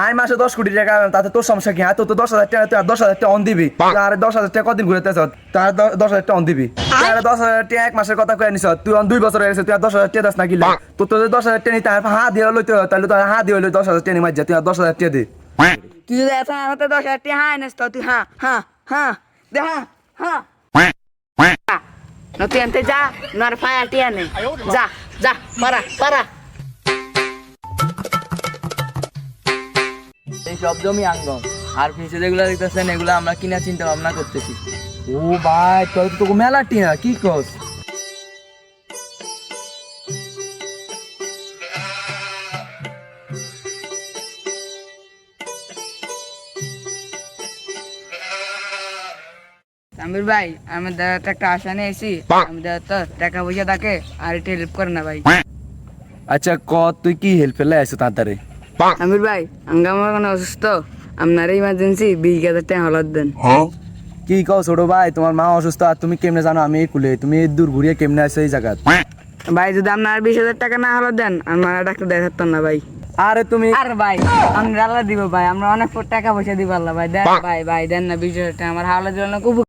I মাসে 10 কোটি টাকা তাতে তোর সমস্যা কি? তো 10,000 টাকা, তুই আর 10,000 টাকা অন দিবি, আর 10,000 টাকা কদিন ঘুরেতে তার 10,000 টাকা অন দিবি। তুই আর 10,000 টাকা এক মাসের কথা কয়ে নিছ, তুই অন 2 বছর হয়ে গেছে, তুই আর 10,000 টাকা দাস না কিলা? তো তোর 10,000 টাকা নিতে হাত দিয়ে লইতে হয়, তাহলে তোর হাত দিয়ে লই 10,000 টাকা নিয়ে মাঝে, তুই আর 10,000 টাকা দে। তুই যদি এত আমার 10,000 টাকা হ্যাঁ এনেস তো তুই হ্যাঁ হ্যাঁ হ্যাঁ দে হ্যাঁ হ্যাঁ না তুই আনতে যা নর ফায়ার টিয়া নে যা যা পারা পারা। এই সব জমি আঙ্গম, আর পিছে যেগুলো দেখতেছেন এগুলো আমরা কিনা চিন্তা ভাবনা করতেছি। ও ভাই, তোর তো মেলা টিয়া, কি কস? আমির ভাই আমি দাদা একটা আশা নিয়ে এসি, আমি দাদা তো টাকা পয়সা থাকে আর একটু হেল্প করে না ভাই। আচ্ছা ক, তুই কি হেল্প পেলে আইসো তাড়াতাড়ি? আমির ভাই আমার কোনো অসুস্থ, আপনার ইমার্জেন্সি 20,000 টাকা হলাদ দেন। কি কও ছোট ভাই, তোমার মা অসুস্থ আর তুমি কেমনে জানো আমি এই কুলে? তুমি এই দূর ঘুরিয়ে কেমনে আসো এই জায়গা? ভাই যদি আপনার 20,000 টাকা না হলাদ দেন আমার ডাক্তার দেখাতাম না ভাই। আরে তুমি আর ভাই আমরা আল্লাহ দিব ভাই, আমরা অনেক টাকা পয়সা দিব আল্লাহ ভাই দেন ভাই, ভাই দেন না 20,000 টাকা আমার হাওলার জন্য খুব